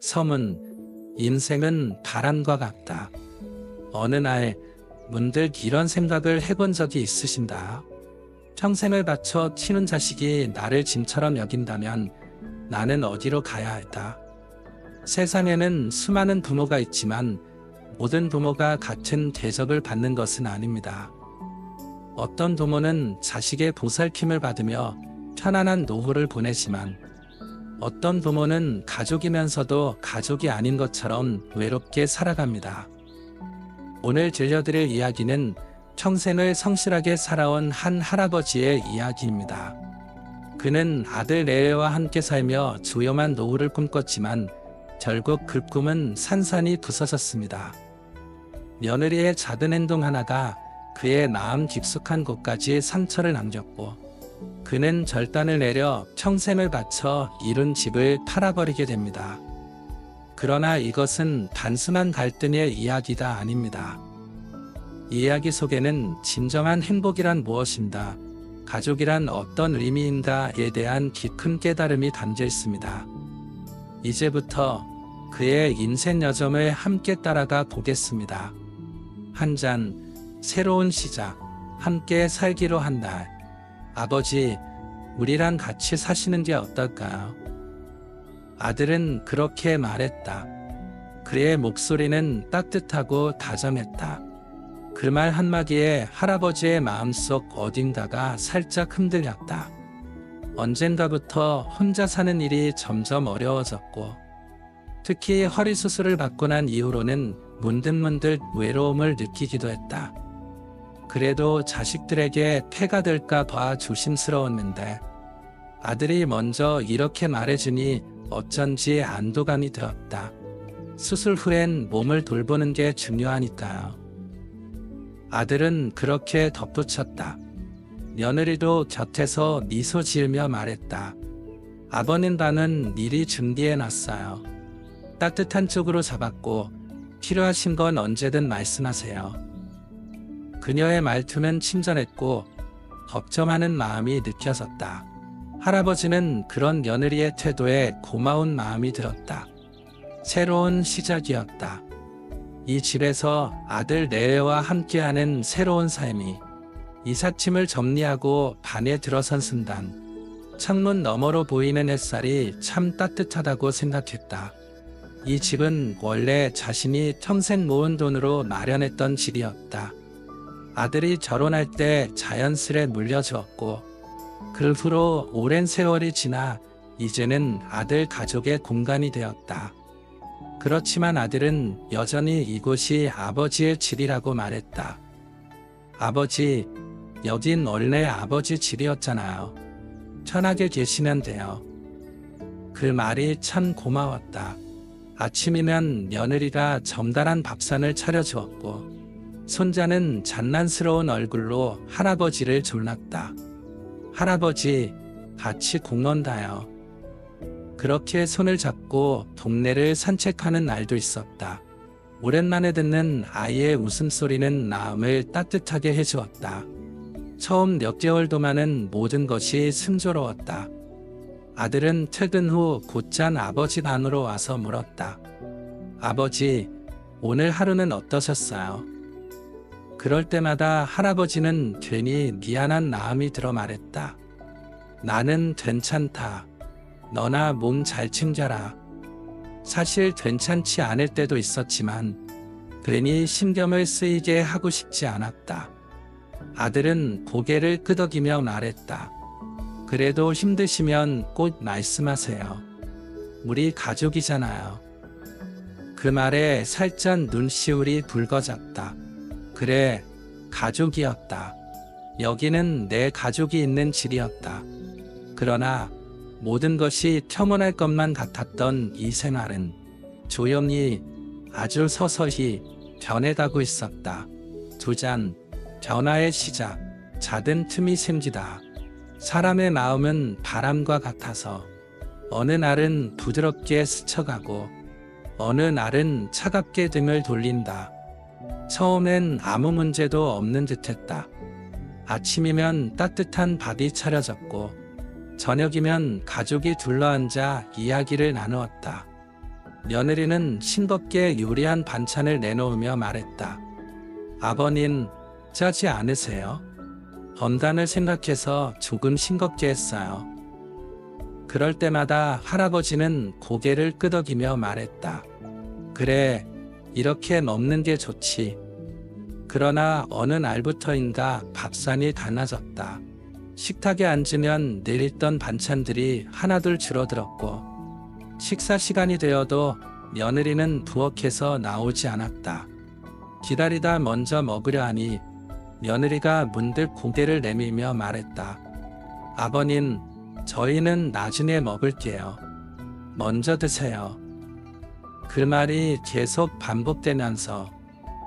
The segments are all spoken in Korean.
서문, 인생은 바람과 같다. 어느 날 문득 이런 생각을 해본 적이 있으신가? 평생을 바쳐 키운 자식이 나를 짐처럼 여긴다면 나는 어디로 가야 할까? 세상에는 수많은 부모가 있지만 모든 부모가 같은 대접을 받는 것은 아닙니다. 어떤 부모는 자식의 보살핌을 받으며 편안한 노후를 보내지만 어떤 부모는 가족이면서도 가족이 아닌 것처럼 외롭게 살아갑니다. 오늘 들려드릴 이야기는 평생을 성실하게 살아온 한 할아버지의 이야기입니다. 그는 아들 레에와 함께 살며 조용한 노후를 꿈꿨지만 결국 그 꿈은 산산이 부서졌습니다. 며느리의 작은 행동 하나가 그의 마음 깊숙한 곳까지 상처를 남겼고 그는 결단을 내려 평생을 바쳐 이룬 집을 팔아버리게 됩니다. 그러나 이것은 단순한 갈등의 이야기가 아닙니다. 이 이야기 속에는 진정한 행복이란 무엇인가, 가족이란 어떤 의미인가에 대한 깊은 깨달음이 담겨 있습니다. 이제부터 그의 인생 여정을 함께 따라가 보겠습니다. 한 잔, 새로운 시작, 함께 살기로 한 날. 아버지, 우리랑 같이 사시는 게 어떨까요? 아들은 그렇게 말했다. 그의 목소리는 따뜻하고 다정했다. 그 말 한마디에 할아버지의 마음속 어딘가가 살짝 흔들렸다. 언젠가부터 혼자 사는 일이 점점 어려워졌고 특히 허리 수술을 받고 난 이후로는 문득문득 외로움을 느끼기도 했다. 그래도 자식들에게 폐가 될까 봐 조심스러웠는데 아들이 먼저 이렇게 말해주니 어쩐지 안도감이 되었다. 수술 후엔 몸을 돌보는 게 중요하니까요. 아들은 그렇게 덧붙였다. 며느리도 곁에서 미소 지으며 말했다. 아버님 방은 미리 준비해놨어요. 따뜻한 쪽으로 잡았고 필요하신 건 언제든 말씀하세요. 그녀의 말투는 친절했고 걱정하는 마음이 느껴졌다. 할아버지는 그런 며느리의 태도에 고마운 마음이 들었다. 새로운 시작이었다. 이 집에서 아들 레에와 함께하는 새로운 삶이 이삿짐을 정리하고 방에 들어선 순간 창문 너머로 보이는 햇살이 참 따뜻하다고 생각했다. 이 집은 원래 자신이 평생 모은 돈으로 마련했던 집이었다. 아들이 결혼할 때 자연스레 물려주었고 그 후로 오랜 세월이 지나 이제는 아들 가족의 공간이 되었다. 그렇지만 아들은 여전히 이곳이 아버지의 집이라고 말했다. 아버지, 여긴 원래 아버지 집이었잖아요. 편하게 계시면 돼요. 그 말이 참 고마웠다. 아침이면 며느리가 점달한 밥상을 차려주었고 손자는 장난스러운 얼굴로 할아버지를 졸랐다. 할아버지, 같이 공논다요. 그렇게 손을 잡고 동네를 산책하는 날도 있었다. 오랜만에 듣는 아이의 웃음소리는 마음을 따뜻하게 해주었다. 처음 몇 개월 동안은 모든 것이 순조로웠다. 아들은 퇴근 후 곧장 아버지 방으로 와서 물었다. 아버지, 오늘 하루는 어떠셨어요? 그럴 때마다 할아버지는 괜히 미안한 마음이 들어 말했다. 나는 괜찮다. 너나 몸 잘 챙겨라. 사실 괜찮지 않을 때도 있었지만 괜히 신경을 쓰이게 하고 싶지 않았다. 아들은 고개를 끄덕이며 말했다. 그래도 힘드시면 꼭 말씀하세요. 우리 가족이잖아요. 그 말에 살짝 눈시울이 붉어졌다. 그래, 가족이었다. 여기는 내 가족이 있는 집이었다. 그러나 모든 것이 평온할 것만 같았던 이 생활은 조용히 아주 서서히 변해가고 있었다. 두 잔, 변화의 시작, 작은 틈이 생기다. 사람의 마음은 바람과 같아서 어느 날은 부드럽게 스쳐가고 어느 날은 차갑게 등을 돌린다. 처음엔 아무 문제도 없는 듯했다. 아침이면 따뜻한 밥이 차려졌고 저녁이면 가족이 둘러앉아 이야기를 나누었다. 며느리는 싱겁게 요리한 반찬을 내놓으며 말했다. 아버님, 짜지 않으세요? 건강을 생각해서 조금 싱겁게 했어요. 그럴 때마다 할아버지는 고개를 끄덕이며 말했다. 그래, 이렇게 먹는 게 좋지. 그러나 어느 날부터인가 밥상이 달라졌다. 식탁에 앉으면 늘 있던 반찬들이 하나둘 줄어들었고, 식사 시간이 되어도 며느리는 부엌에서 나오지 않았다. 기다리다 먼저 먹으려 하니 며느리가 문득 고개를 내밀며 말했다. 아버님, 저희는 나중에 먹을게요. 먼저 드세요. 그 말이 계속 반복되면서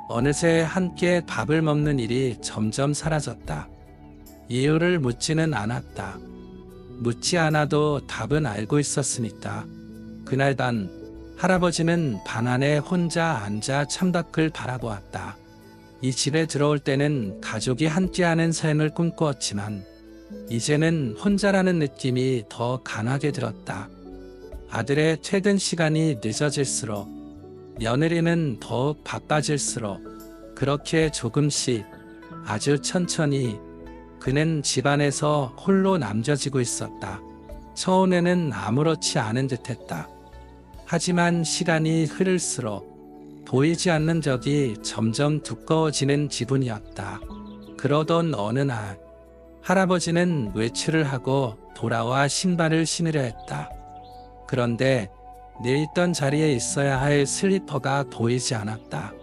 어느새 함께 밥을 먹는 일이 점점 사라졌다. 이유를 묻지는 않았다. 묻지 않아도 답은 알고 있었으니까. 그날 밤 할아버지는 방 안에 혼자 앉아 창밖을 바라보았다. 이 집에 들어올 때는 가족이 함께하는 삶을 꿈꾸었지만 이제는 혼자라는 느낌이 더 강하게 들었다. 아들의 퇴근 시간이 늦어질수록 며느리는 더욱 바빠질수록 그렇게 조금씩 아주 천천히 그는 집안에서 홀로 남겨지고 있었다. 처음에는 아무렇지 않은 듯했다. 하지만 시간이 흐를수록 보이지 않는 적이 점점 두꺼워지는 기분이었다. 그러던 어느 날 할아버지는 외출을 하고 돌아와 신발을 신으려 했다. 그런데 늘 있던 자리에 있어야 할 슬리퍼가 보이지 않았다.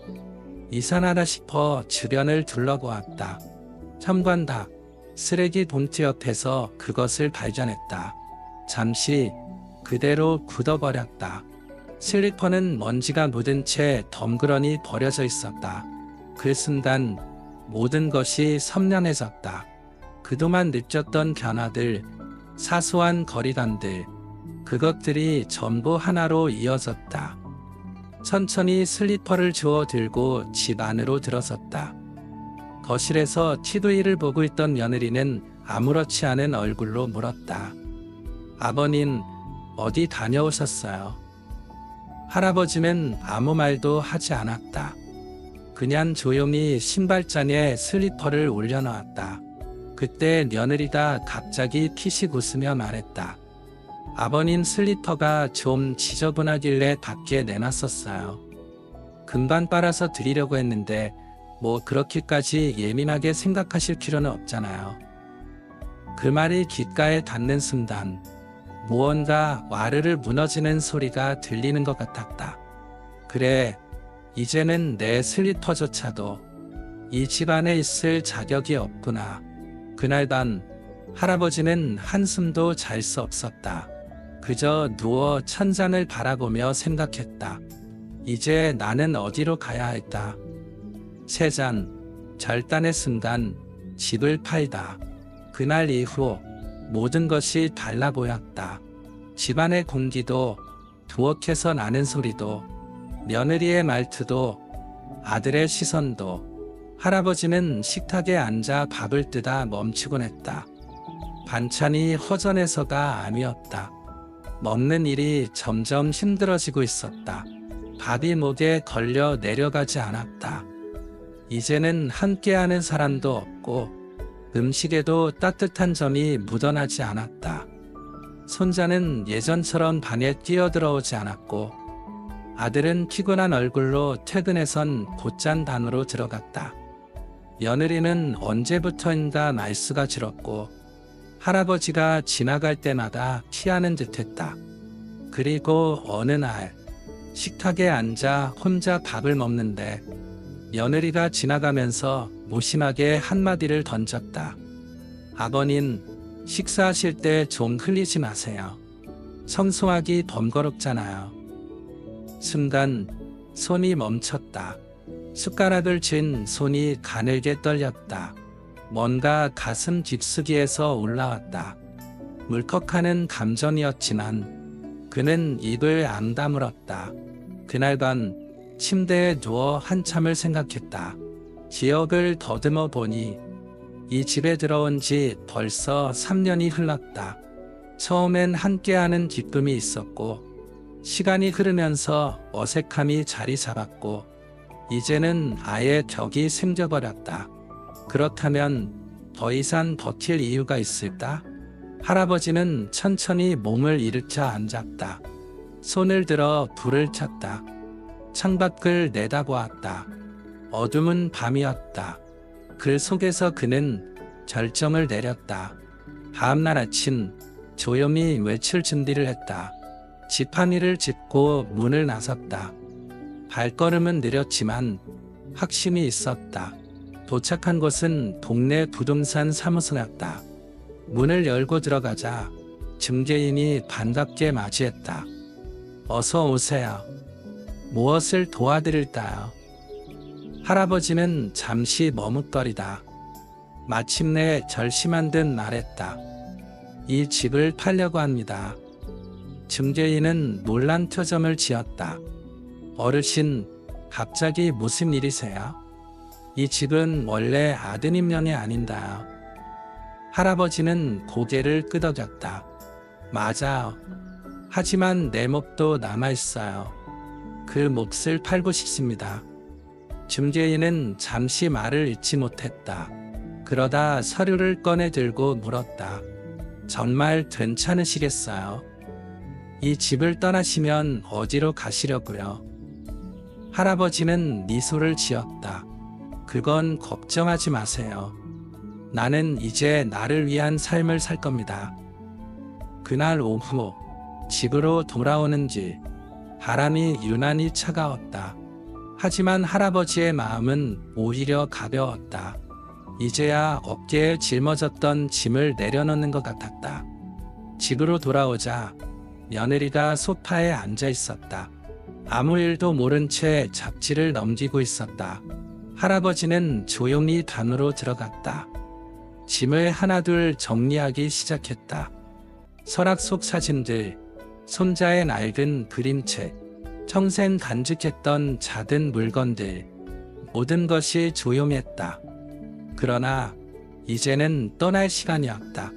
이상하다 싶어 주변을 둘러보았다. 현관답 쓰레기 봉투 옆에서 그것을 발견했다. 잠시 그대로 굳어버렸다. 슬리퍼는 먼지가 묻은 채 덩그러니 버려져 있었다. 그 순간 모든 것이 선명해졌다. 그동안 느꼈던 변화들, 사소한 거리감들, 그것들이 전부 하나로 이어졌다. 천천히 슬리퍼를 주워 들고 집 안으로 들어섰다. 거실에서 TV를 보고 있던 며느리는 아무렇지 않은 얼굴로 물었다. 아버님, 어디 다녀오셨어요? 할아버지는 아무 말도 하지 않았다. 그냥 조용히 신발장에 슬리퍼를 올려놓았다. 그때 며느리가 갑자기 피식 웃으며 말했다. 아버님 슬리퍼가 좀 지저분하길래 밖에 내놨었어요. 금방 빨아서 드리려고 했는데 뭐 그렇게까지 예민하게 생각하실 필요는 없잖아요. 그 말이 귓가에 닿는 순간 무언가 와르르 무너지는 소리가 들리는 것 같았다. 그래, 이제는 내 슬리퍼조차도 이 집안에 있을 자격이 없구나. 그날 밤 할아버지는 한숨도 잘 수 없었다. 그저 누워 천장을 바라보며 생각했다. 이제 나는 어디로 가야 할까? 세잔, 절단의 순간 집을 팔다. 그날 이후 모든 것이 달라 보였다. 집안의 공기도, 부엌에서 나는 소리도, 며느리의 말투도, 아들의 시선도, 할아버지는 식탁에 앉아 밥을 뜨다 멈추곤 했다. 반찬이 허전해서가 아니었다. 먹는 일이 점점 힘들어지고 있었다. 밥이 목에 걸려 내려가지 않았다. 이제는 함께하는 사람도 없고 음식에도 따뜻한 점이 묻어나지 않았다. 손자는 예전처럼 방에 뛰어들어오지 않았고 아들은 피곤한 얼굴로 퇴근해선 곧장 방으로 들어갔다. 며느리는 언제부터인가 말수가 줄었고 할아버지가 지나갈 때마다 피하는 듯했다. 그리고 어느 날 식탁에 앉아 혼자 밥을 먹는데 며느리가 지나가면서 무심하게 한마디를 던졌다. 아버님, 식사하실 때 좀 흘리지 마세요. 청소하기 번거롭잖아요. 순간 손이 멈췄다. 숟가락을 쥔 손이 가늘게 떨렸다. 뭔가 가슴 깊숙이에서 올라왔다. 물컥하는 감정이었지만 그는 입을 안 다물었다. 그날 밤 침대에 누워 한참을 생각했다. 기억을 더듬어 보니 이 집에 들어온 지 벌써 3년이 흘렀다. 처음엔 함께하는 기쁨이 있었고 시간이 흐르면서 어색함이 자리 잡았고 이제는 아예 벽이 생겨버렸다. 그렇다면 더 이상 버틸 이유가 있을까? 할아버지는 천천히 몸을 일으켜 앉았다. 손을 들어 불을 켰다. 창밖을 내다보았다. 어둠은 밤이었다. 그 속에서 그는 결정을 내렸다. 다음날 아침 조용히 외출 준비를 했다. 지팡이를 짚고 문을 나섰다. 발걸음은 느렸지만 확신이 있었다. 도착한 곳은 동네 부동산 사무소였다. 문을 열고 들어가자 중개인이 반갑게 맞이했다. 어서 오세요. 무엇을 도와드릴까요? 할아버지는 잠시 머뭇거리다. 마침내 결심한 듯 말했다. 이 집을 팔려고 합니다. 중개인은 놀란 표정을 지었다. 어르신, 갑자기 무슨 일이세요? 이 집은 원래 아드님 명이 아닌가요? 할아버지는 고개를 끄덕였다. 맞아요. 하지만 내 몫도 남아있어요. 그 몫을 팔고 싶습니다. 중개인은 잠시 말을 잇지 못했다. 그러다 서류를 꺼내 들고 물었다. 정말 괜찮으시겠어요? 이 집을 떠나시면 어디로 가시려고요? 할아버지는 미소를 지었다. 그건 걱정하지 마세요. 나는 이제 나를 위한 삶을 살 겁니다. 그날 오후 집으로 돌아오는 길, 바람이 유난히 차가웠다. 하지만 할아버지의 마음은 오히려 가벼웠다. 이제야 어깨에 짊어졌던 짐을 내려놓는 것 같았다. 집으로 돌아오자 며느리가 소파에 앉아 있었다. 아무 일도 모른 채 잡지를 넘기고 있었다. 할아버지는 조용히 방으로 들어갔다. 짐을 하나둘 정리하기 시작했다. 서랍 속 사진들, 손자의 낡은 그림책, 평생 간직했던 작은 물건들, 모든 것이 조용했다. 그러나 이제는 떠날 시간이었다.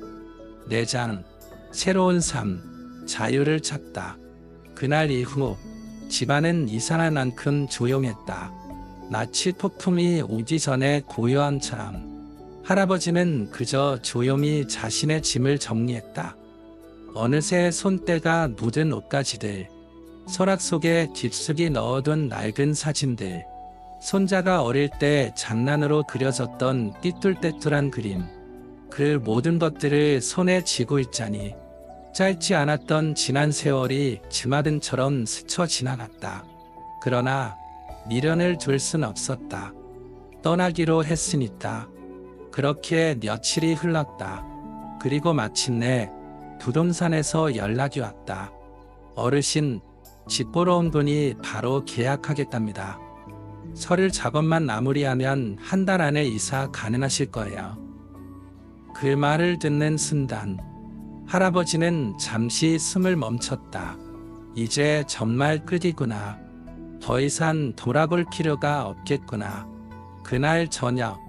내장, 새로운 삶, 자유를 찾다. 그날 이후 집안은 이상한 만큼 조용했다. 마치 폭풍이 오기 전에 고요함처럼. 할아버지는 그저 조용히 자신의 짐을 정리했다. 어느새 손때가 묻은 옷가지들, 서랍 속에 깊숙이 넣어둔 낡은 사진들, 손자가 어릴 때 장난으로 그려졌던 띠뚤때뚤한 그림, 그 모든 것들을 손에 쥐고 있자니 짧지 않았던 지난 세월이 주마등처럼 스쳐 지나갔다. 그러나 미련을 둘 순 없었다. 떠나기로 했으니까. 그렇게 며칠이 흘렀다. 그리고 마침내 부동산에서 연락이 왔다. 어르신, 집 보러 온 분이 바로 계약하겠답니다. 서류 작업만 마무리하면 한 달 안에 이사 가능하실 거예요. 그 말을 듣는 순간 할아버지는 잠시 숨을 멈췄다. 이제 정말 끝이구나. 더 이상 돌아볼 필요가 없겠구나. 그날 저녁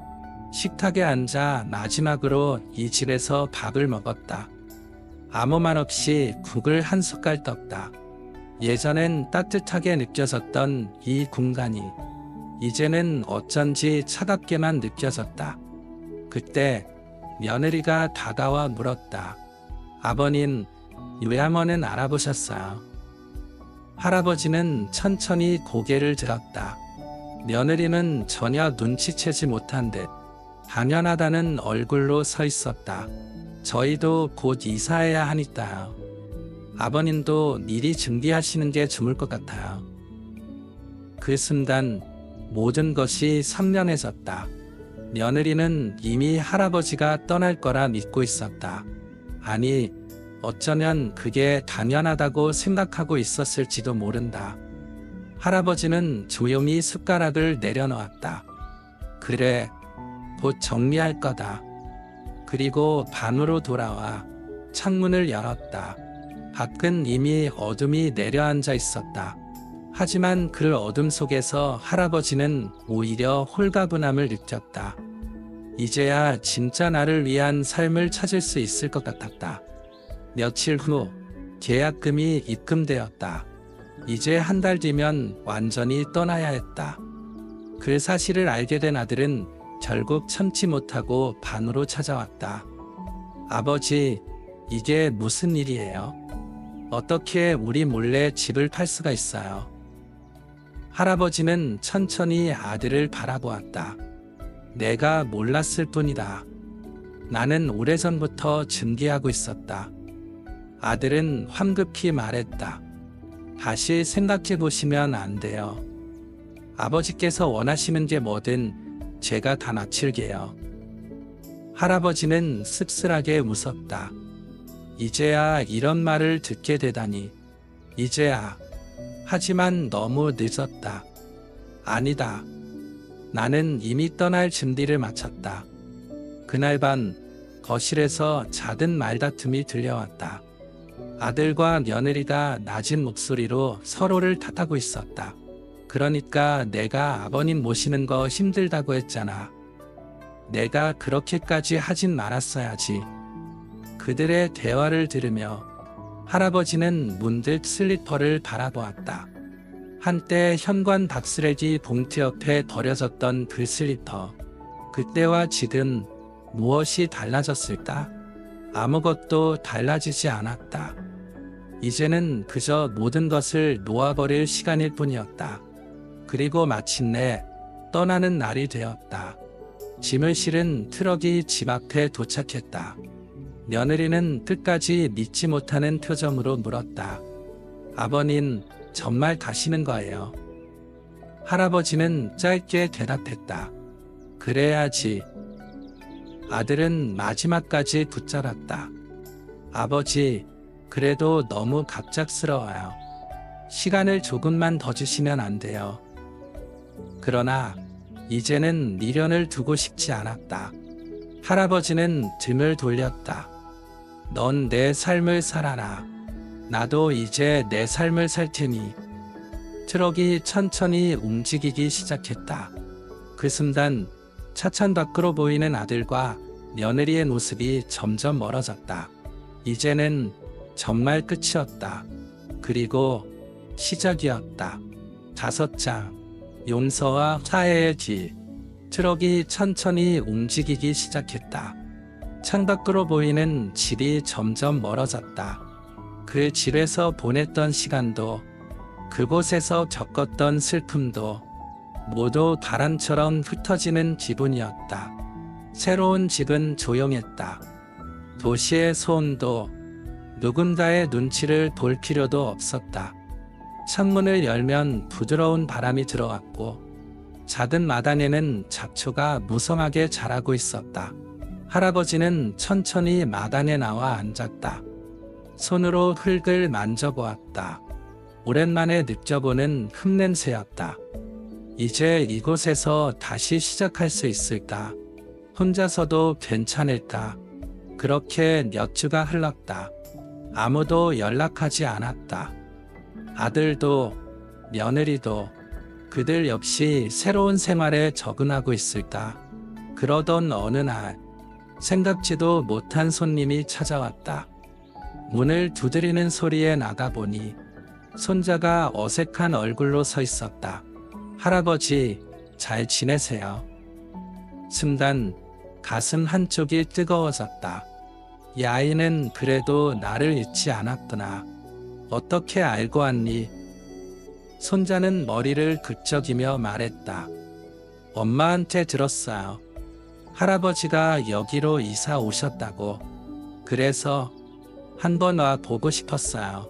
식탁에 앉아 마지막으로 이 집에서 밥을 먹었다. 아무 말 없이 국을 한 숟갈 떴다. 예전엔 따뜻하게 느껴졌던 이 공간이 이제는 어쩐지 차갑게만 느껴졌다. 그때 며느리가 다가와 물었다. 아버님, 외할머니는 알아보셨어요? 할아버지는 천천히 고개를 들었다. 며느리는 전혀 눈치채지 못한 듯 당연하다는 얼굴로 서 있었다. 저희도 곧 이사해야 하니까요. 아버님도 미리 준비하시는 게 좋을 것 같아요. 그 순간 모든 것이 선명해졌다. 며느리는 이미 할아버지가 떠날 거라 믿고 있었다. 아니, 어쩌면 그게 당연하다고 생각하고 있었을지도 모른다. 할아버지는 조용히 숟가락을 내려놓았다. 그래, 곧 정리할 거다. 그리고 방으로 돌아와 창문을 열었다. 밖은 이미 어둠이 내려앉아 있었다. 하지만 그 어둠 속에서 할아버지는 오히려 홀가분함을 느꼈다. 이제야 진짜 나를 위한 삶을 찾을 수 있을 것 같았다. 며칠 후 계약금이 입금되었다. 이제 한 달 뒤면 완전히 떠나야 했다. 그 사실을 알게 된 아들은 결국 참지 못하고 반으로 찾아왔다. 아버지, 이게 무슨 일이에요? 어떻게 우리 몰래 집을 팔 수가 있어요? 할아버지는 천천히 아들을 바라보았다. 내가 몰랐을 뿐이다. 나는 오래전부터 준비하고 있었다. 아들은 황급히 말했다. 다시 생각해 보시면 안 돼요. 아버지께서 원하시는 게 뭐든 제가 다 마칠게요. 할아버지는 씁쓸하게 웃었다. 이제야 이런 말을 듣게 되다니. 이제야. 하지만 너무 늦었다. 아니다. 나는 이미 떠날 준비를 마쳤다. 그날 밤 거실에서 잦은 말다툼이 들려왔다. 아들과 며느리가 낮은 목소리로 서로를 탓하고 있었다. 그러니까 내가 아버님 모시는 거 힘들다고 했잖아. 내가 그렇게까지 하진 말았어야지. 그들의 대화를 들으며 할아버지는 문득 슬리퍼를 바라보았다. 한때 현관 닭쓰레기 봉투 옆에 버려졌던 그 슬리퍼. 그때와 지금 무엇이 달라졌을까? 아무것도 달라지지 않았다. 이제는 그저 모든 것을 놓아버릴 시간일 뿐이었다. 그리고 마침내 떠나는 날이 되었다. 짐을 실은 트럭이 집 앞에 도착했다. 며느리는 끝까지 믿지 못하는 표정으로 물었다. 아버님, 정말 가시는 거예요? 할아버지는 짧게 대답했다. 그래야지. 아들은 마지막까지 붙잡았다. 아버지, 그래도 너무 갑작스러워요. 시간을 조금만 더 주시면 안 돼요. 그러나 이제는 미련을 두고 싶지 않았다. 할아버지는 등을 돌렸다. 넌 내 삶을 살아라. 나도 이제 내 삶을 살 테니. 트럭이 천천히 움직이기 시작했다. 그 순간 차창 밖으로 보이는 아들과 며느리의 모습이 점점 멀어졌다. 이제는 정말 끝이었다. 그리고 시작이었다. 5장. 용서와 화해의 길. 트럭이 천천히 움직이기 시작했다. 창밖으로 보이는 집이 점점 멀어졌다. 그 집에서 보냈던 시간도, 그곳에서 겪었던 슬픔도 모두 바람처럼 흩어지는 기분이었다. 새로운 집은 조용했다. 도시의 소음도 누군가의 눈치를 볼 필요도 없었다. 창문을 열면 부드러운 바람이 들어왔고 작은 마당에는 잡초가 무성하게 자라고 있었다. 할아버지는 천천히 마당에 나와 앉았다. 손으로 흙을 만져보았다. 오랜만에 느껴보는 흙냄새였다. 이제 이곳에서 다시 시작할 수 있을까? 혼자서도 괜찮을까? 그렇게 몇 주가 흘렀다. 아무도 연락하지 않았다. 아들도 며느리도 그들 역시 새로운 생활에 적응하고 있을까? 그러던 어느 날 생각지도 못한 손님이 찾아왔다. 문을 두드리는 소리에 나가보니 손자가 어색한 얼굴로 서 있었다. 할아버지, 잘 지내세요? 순간 가슴 한쪽이 뜨거워졌다. 이 아이는 그래도 나를 잊지 않았구나. 어떻게 알고 왔니? 손자는 머리를 긁적이며 말했다. 엄마한테 들었어요. 할아버지가 여기로 이사 오셨다고. 그래서 한번 와 보고 싶었어요.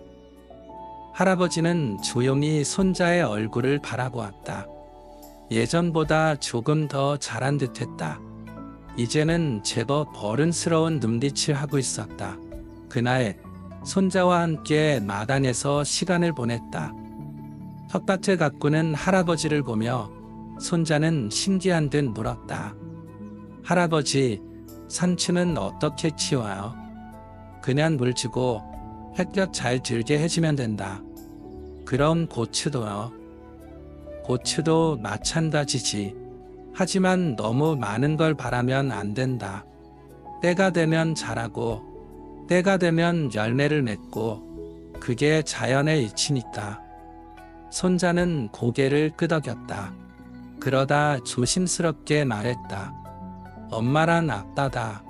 할아버지는 조용히 손자의 얼굴을 바라보았다. 예전보다 조금 더 자란 듯했다. 이제는 제법 어른스러운 눈빛을 하고 있었다. 그날 손자와 함께 마당에서 시간을 보냈다. 텃밭을 가꾸는 할아버지를 보며 손자는 신기한 듯 물었다. 할아버지, 상추는 어떻게 키워요? 그냥 물 주고 햇볕 잘 들게 해주면 된다. 그럼 고추도요? 고추도 마찬가지지. 하지만 너무 많은 걸 바라면 안 된다. 때가 되면 자라고, 때가 되면 열매를 맺고, 그게 자연의 이치니까. 손자는 고개를 끄덕였다. 그러다 조심스럽게 말했다. 엄마란 아빠다.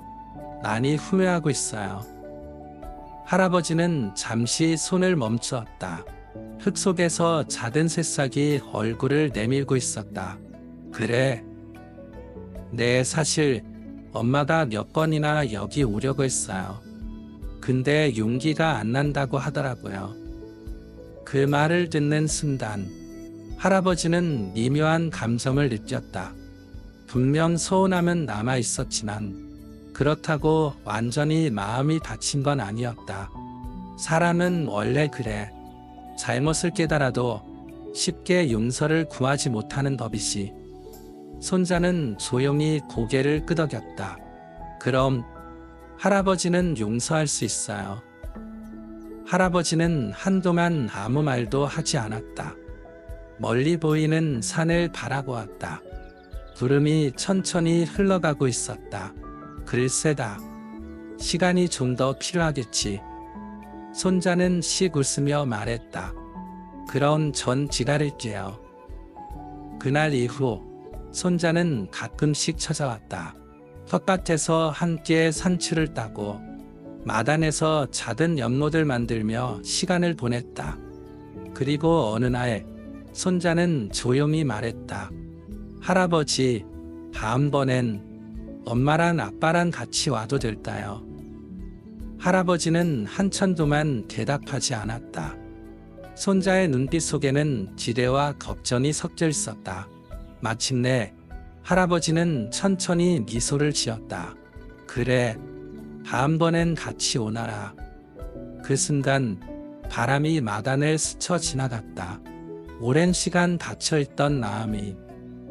많이 후회하고 있어요. 할아버지는 잠시 손을 멈추었다. 흙 속에서 작은 새싹이 얼굴을 내밀고 있었다. 그래. 네, 사실 엄마가 몇 번이나 여기 오려고 했어요. 근데 용기가 안 난다고 하더라고요. 그 말을 듣는 순간 할아버지는 미묘한 감성을 느꼈다. 분명 서운함은 남아 있었지만 그렇다고 완전히 마음이 다친 건 아니었다. 사람은 원래 그래. 잘못을 깨달아도 쉽게 용서를 구하지 못하는 법이지. 손자는 조용히 고개를 끄덕였다. 그럼 할아버지는 용서할 수 있어요. 할아버지는 한동안 아무 말도 하지 않았다. 멀리 보이는 산을 바라보았다. 구름이 천천히 흘러가고 있었다. 글쎄다. 시간이 좀 더 필요하겠지. 손자는 씩 웃으며 말했다. 그럼 전 기다릴게요. 그날 이후 손자는 가끔씩 찾아왔다. 텃밭에서 함께 상추를 따고 마당에서 작은 연못을 만들며 시간을 보냈다. 그리고 어느 날 손자는 조용히 말했다. 할아버지, 다음번엔 엄마랑 아빠랑 같이 와도 될까요? 할아버지는 한참 동안 대답하지 않았다. 손자의 눈빛 속에는 기대와 걱정이 섞여 있었다. 마침내 할아버지는 천천히 미소를 지었다. 그래, 다음번엔 같이 오너라. 그 순간 바람이 마당을 스쳐 지나갔다. 오랜 시간 닫혀있던 마음이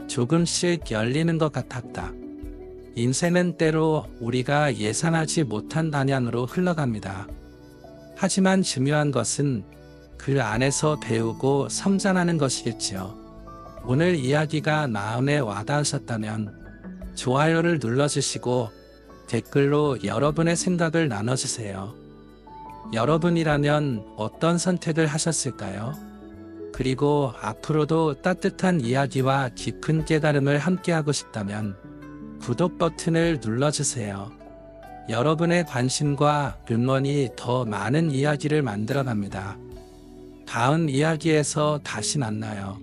조금씩 열리는 것 같았다. 인생은 때로 우리가 예상하지 못한 방향으로 흘러갑니다. 하지만 중요한 것은 그 안에서 배우고 성장하는 것이겠지요. 오늘 이야기가 마음에 와닿으셨다면 좋아요를 눌러주시고 댓글로 여러분의 생각을 나눠주세요. 여러분이라면 어떤 선택을 하셨을까요? 그리고 앞으로도 따뜻한 이야기와 깊은 깨달음을 함께하고 싶다면 구독 버튼을 눌러주세요. 여러분의 관심과 응원이 더 많은 이야기를 만들어갑니다. 다음 이야기에서 다시 만나요.